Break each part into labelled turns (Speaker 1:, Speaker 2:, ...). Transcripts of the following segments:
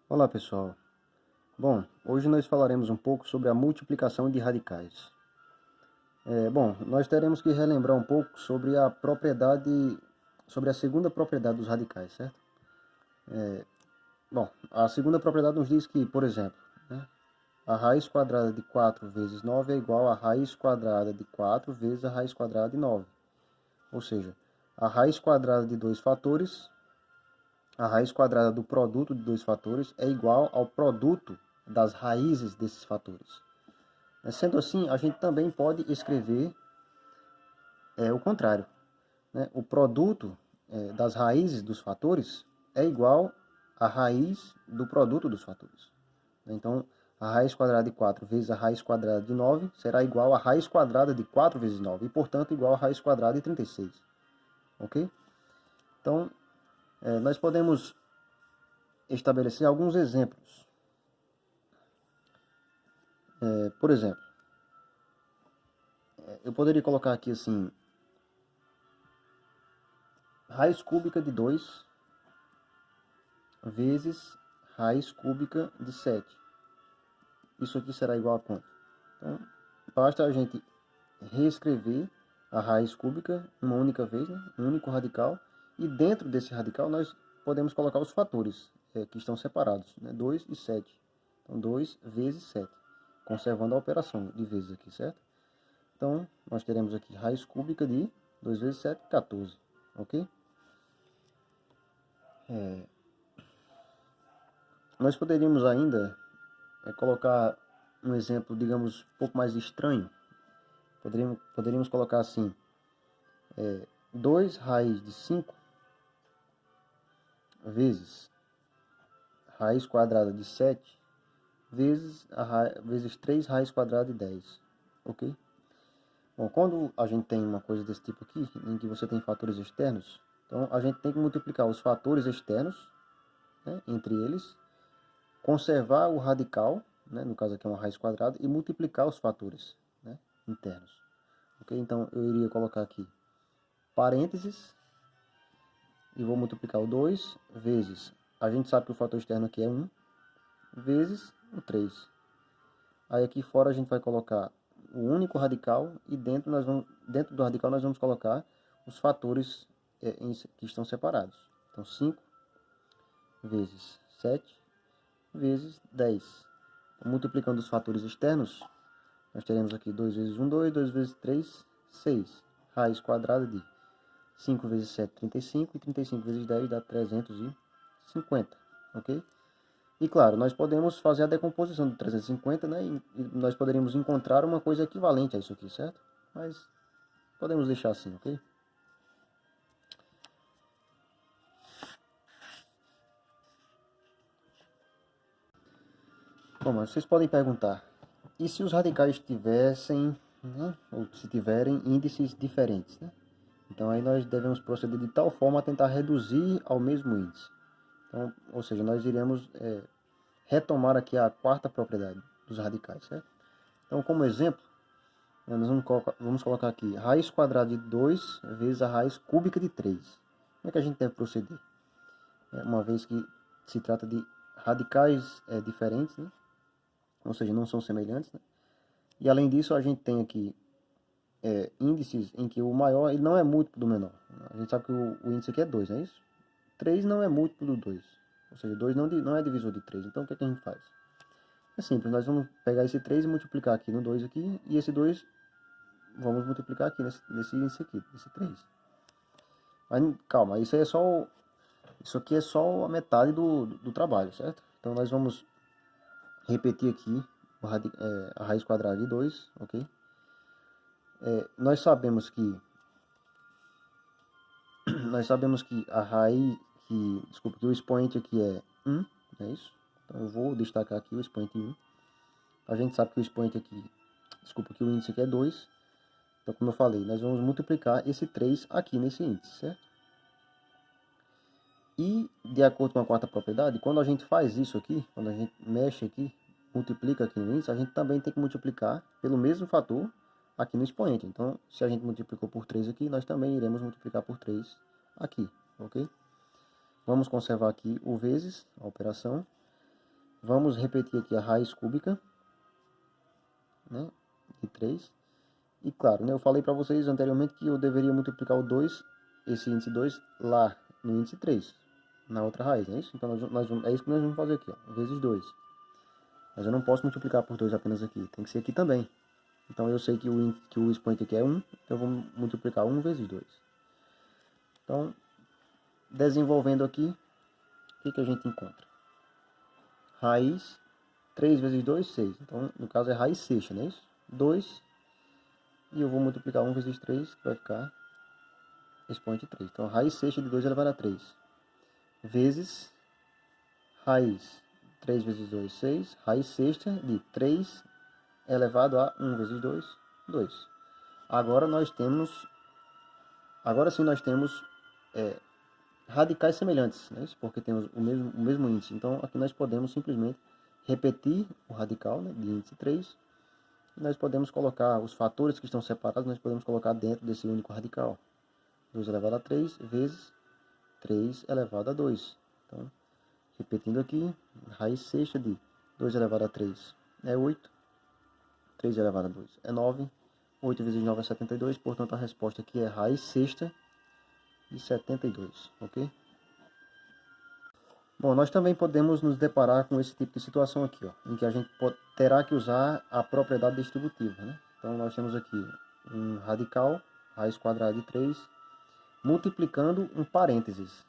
Speaker 1: Olá pessoal, bom, hoje nós falaremos um pouco sobre a multiplicação de radicais. Nós teremos que relembrar um pouco sobre a segunda propriedade dos radicais, certo? A segunda propriedade nos diz que, por exemplo, a raiz quadrada de 4 vezes 9 é igual à raiz quadrada de 4 vezes a raiz quadrada de 9. Ou seja, a raiz quadrada de dois fatores, a raiz quadrada do produto de dois fatores é igual ao produto das raízes desses fatores. Sendo assim, a gente também pode escrever o contrário, né? O produto das raízes dos fatores é igual à raiz do produto dos fatores. Então, a raiz quadrada de 4 vezes a raiz quadrada de 9 será igual à raiz quadrada de 4 vezes 9 e, portanto, igual à raiz quadrada de 36. Ok? Então, nós podemos estabelecer alguns exemplos. Por exemplo, eu poderia colocar aqui assim, raiz cúbica de 2 vezes raiz cúbica de 7. Isso aqui será igual a quanto? Então, basta a gente reescrever a raiz cúbica uma única vez, né? Um único radical, e dentro desse radical nós podemos colocar os fatores que estão separados, né? 2 e 7. Então, 2 vezes 7, conservando a operação de vezes aqui, certo? Então, nós teremos aqui raiz cúbica de 2 vezes 7, 14, ok? Nós poderíamos ainda colocar um exemplo, digamos, um pouco mais estranho. Poderíamos colocar assim, 2 raiz de 5 vezes raiz quadrada de 7 vezes 3 raiz quadrada de 10, ok? Bom, quando a gente tem uma coisa desse tipo aqui, em que você tem fatores externos, então a gente tem que multiplicar os fatores externos, né, entre eles, conservar o radical, né, no caso aqui é uma raiz quadrada, e multiplicar os fatores, né, internos. Ok? Então eu iria colocar aqui parênteses e vou multiplicar o 2 vezes, a gente sabe que o fator externo aqui é 1, vezes o 3. Aí aqui fora a gente vai colocar o único radical e dentro do radical nós vamos colocar os fatores que estão separados. Então 5 vezes 7 vezes 10. Então, multiplicando os fatores externos, nós teremos aqui 2 vezes 1, 2, 2 vezes 3, 6. Raiz quadrada de 5 vezes 7, 35, e 35 vezes 10 dá 350, ok? E claro, nós podemos fazer a decomposição do 350, né? E nós poderíamos encontrar uma coisa equivalente a isso aqui, certo? Mas podemos deixar assim, ok? Bom, mas vocês podem perguntar, e se os radicais tivessem, né, ou se tiverem índices diferentes, né? Então aí nós devemos proceder de tal forma a tentar reduzir ao mesmo índice. Então, ou seja, nós iremos retomar aqui a quarta propriedade dos radicais, certo? Então, como exemplo, nós vamos colocar aqui raiz quadrada de 2 vezes a raiz cúbica de 3. Como é que a gente deve proceder? Uma vez que se trata de radicais diferentes, né? Ou seja, não são semelhantes, né? E além disso, a gente tem aqui índices em que o maior ele não é múltiplo do menor. A gente sabe que o índice aqui é 2, não é isso? 3 não é múltiplo do 2. Ou seja, 2 não é divisor de 3. Então, o que é que a gente faz? É simples, nós vamos pegar esse 3 e multiplicar aqui no 2 aqui, e esse 2 vamos multiplicar aqui nesse índice aqui, esse 3. Mas calma, isso aqui é só a metade do trabalho, certo? Então nós vamos repetir aqui a raiz quadrada de 2, ok? Nós sabemos que a raiz, desculpa, que o expoente aqui é 1, é isso? Então eu vou destacar aqui o expoente 1. A gente sabe que o expoente aqui, desculpa, que o índice aqui é 2. Então, como eu falei, nós vamos multiplicar esse 3 aqui nesse índice, certo? E, de acordo com a quarta propriedade, quando a gente faz isso aqui, quando a gente mexe aqui, multiplica aqui no índice, a gente também tem que multiplicar pelo mesmo fator aqui no expoente. Então, se a gente multiplicou por 3 aqui, nós também iremos multiplicar por 3 aqui, ok? Vamos conservar aqui o vezes, a operação. Vamos repetir aqui a raiz cúbica, né, de 3. E claro, né, eu falei para vocês anteriormente que eu deveria multiplicar o 2, esse índice 2, lá no índice 3, na outra raiz, não é isso? Então é isso que nós vamos fazer aqui, ó, vezes 2. Mas eu não posso multiplicar por 2 apenas aqui, tem que ser aqui também. Então eu sei que o expoente aqui é 1, então eu vou multiplicar 1 vezes 2. Então, desenvolvendo aqui, o que a gente encontra? Raiz, 3 vezes 2, 6. Então, no caso é raiz sexta, não é isso? 2, e eu vou multiplicar 1 vezes 3, que vai ficar expoente 3. Então, raiz sexta de 2 elevado a 3, vezes raiz 3 vezes 2, 6, raiz sexta de 3 elevado a 1 vezes 2, 2. Agora sim nós temos radicais semelhantes, né? Porque temos o mesmo índice. Então aqui nós podemos simplesmente repetir o radical, né, de índice 3. E nós podemos colocar os fatores que estão separados, nós podemos colocar dentro desse único radical. 2 elevado a 3 vezes 3 elevado a 2. Então, repetindo aqui, raiz sexta de 2 elevado a 3 é 8. 3 elevado a 2 é 9. 8 vezes 9 é 72. Portanto, a resposta aqui é raiz sexta de 72, ok? Bom, nós também podemos nos deparar com esse tipo de situação aqui, ó, em que a gente terá que usar a propriedade distributiva, né? Então, nós temos aqui um radical, raiz quadrada de 3, multiplicando um parênteses,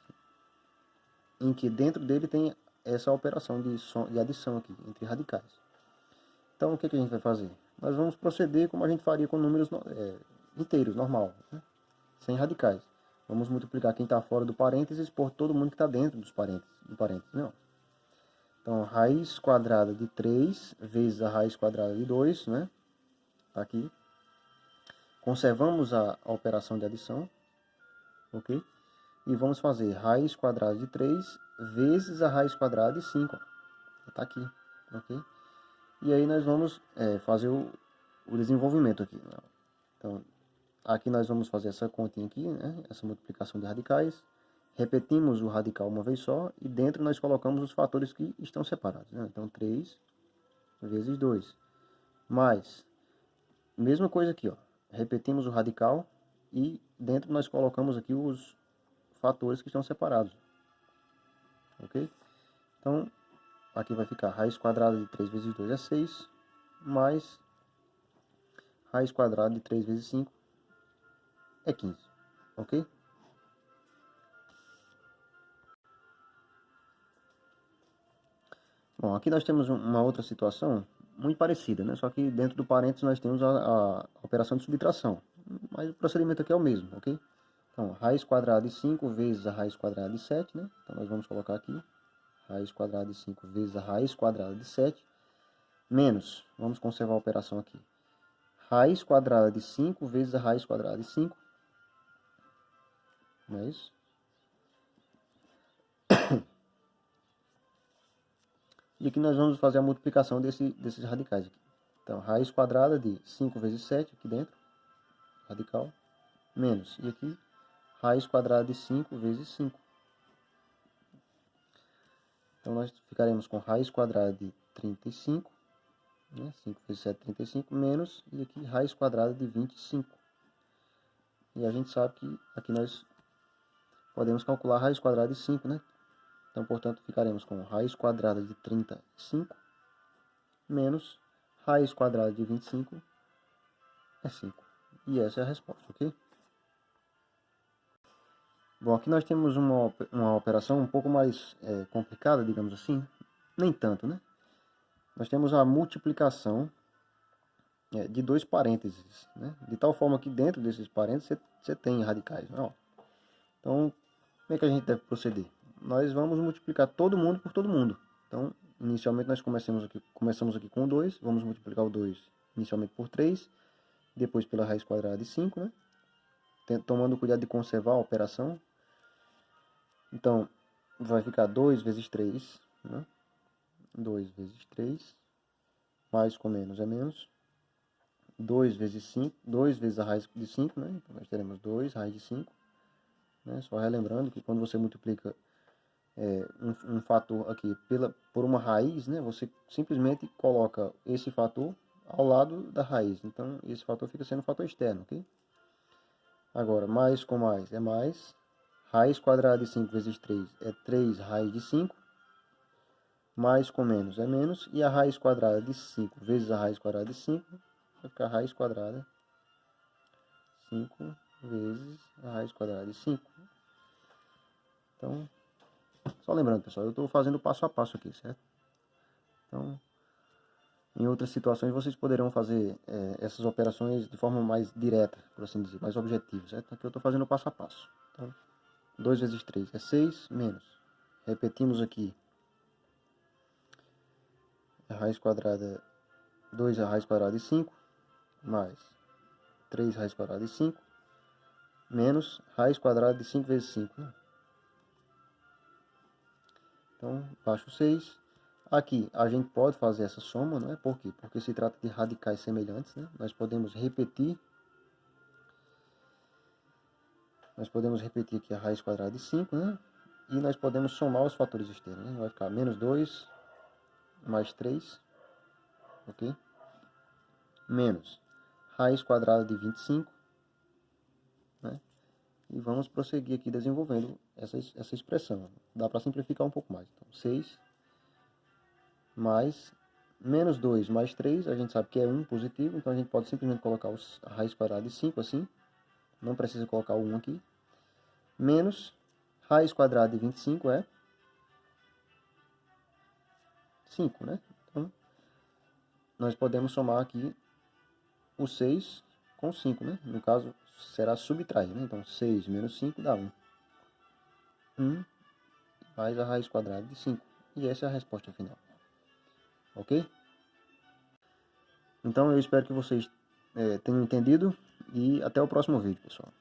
Speaker 1: em que dentro dele tem essa operação de adição aqui, entre radicais. Então, o que a gente vai fazer? Nós vamos proceder como a gente faria com números inteiros, normal, né? Sem radicais. Vamos multiplicar quem está fora do parênteses por todo mundo que está dentro do parênteses, não. Então, raiz quadrada de 3 vezes a raiz quadrada de 2, né? Tá aqui. Conservamos a operação de adição, ok? E vamos fazer raiz quadrada de 3 vezes a raiz quadrada de 5. Tá aqui, ok? E aí nós vamos fazer o desenvolvimento aqui. Então, aqui nós vamos fazer essa continha aqui, né? Essa multiplicação de radicais. Repetimos o radical uma vez só e dentro nós colocamos os fatores que estão separados, né? Então, 3 vezes 2. Mais, mesma coisa aqui, ó. Repetimos o radical e dentro nós colocamos aqui os fatores que estão separados. Ok? Então, aqui vai ficar raiz quadrada de 3 vezes 2 é 6, mais raiz quadrada de 3 vezes 5 é 15. Ok? Bom, aqui nós temos uma outra situação muito parecida, né? Só que dentro do parênteses nós temos a operação de subtração. Mas o procedimento aqui é o mesmo, ok? Então, raiz quadrada de 5 vezes a raiz quadrada de 7, né? Então, nós vamos colocar aqui raiz quadrada de 5 vezes a raiz quadrada de 7, menos, vamos conservar a operação aqui, raiz quadrada de 5 vezes a raiz quadrada de 5, não é isso? E aqui nós vamos fazer a multiplicação desses radicais aqui. Então, raiz quadrada de 5 vezes 7, aqui dentro, radical, menos, e aqui, raiz quadrada de 5 vezes 5. Então, nós ficaremos com raiz quadrada de 35, né? 5 vezes 7, 35, menos, e aqui, raiz quadrada de 25. E a gente sabe que aqui nós podemos calcular a raiz quadrada de 5, né? Então, portanto, ficaremos com raiz quadrada de 35 menos raiz quadrada de 25 é 5. E essa é a resposta, ok? Bom, aqui nós temos uma operação um pouco mais complicada, digamos assim. Nem tanto, né? Nós temos a multiplicação de dois parênteses, né? De tal forma que dentro desses parênteses você tem radicais, né? Ó. Então, como é que a gente deve proceder? Nós vamos multiplicar todo mundo por todo mundo. Então, inicialmente nós começamos aqui com 2, vamos multiplicar o 2 inicialmente por 3, depois pela raiz quadrada de 5, né? Tomando cuidado de conservar a operação. Então, vai ficar 2 vezes 3, né? 2 vezes 3, mais com menos é menos. 2 vezes 5, 2 vezes a raiz de 5, né? Então, nós teremos 2 raiz de 5. Né? Só relembrando que quando você multiplica um fator aqui por uma raiz, né? Você simplesmente coloca esse fator ao lado da raiz. Então, esse fator fica sendo um fator externo, ok? Agora, mais com mais é mais. Raiz quadrada de 5 vezes 3 é 3 raiz de 5. Mais com menos é menos. E a raiz quadrada de 5 vezes a raiz quadrada de 5 vai ficar raiz quadrada 5 vezes a raiz quadrada de 5. Então, só lembrando, pessoal, eu estou fazendo passo a passo aqui, certo? Então, em outras situações, vocês poderão fazer essas operações de forma mais direta, por assim dizer, mais objetiva, certo? Aqui eu estou fazendo passo a passo. Então, 2 vezes 3 é 6, menos. Repetimos aqui. A raiz quadrada, 2 a raiz quadrada de 5, mais 3 raiz quadrada de 5, menos raiz quadrada de 5 vezes 5, né? Então, baixo 6. Aqui, a gente pode fazer essa soma, não é? Por quê? Porque se trata de radicais semelhantes, né? Nós podemos repetir aqui a raiz quadrada de 5, né? E nós podemos somar os fatores externos, né? Vai ficar menos 2 mais 3, ok? Menos raiz quadrada de 25, né? E vamos prosseguir aqui desenvolvendo essa expressão. Dá para simplificar um pouco mais. Então, 6 mais menos 2 mais 3, a gente sabe que é 1 positivo, então a gente pode simplesmente colocar a raiz quadrada de 5 assim. Não precisa colocar o 1 aqui. Menos raiz quadrada de 25 é 5, né? Então, nós podemos somar aqui o 6 com 5, né? No caso, será subtrair, né? Então, 6 menos 5 dá 1. 1 mais a raiz quadrada de 5. E essa é a resposta final. Ok? Então, eu espero que vocês tenham entendido. E até o próximo vídeo, pessoal.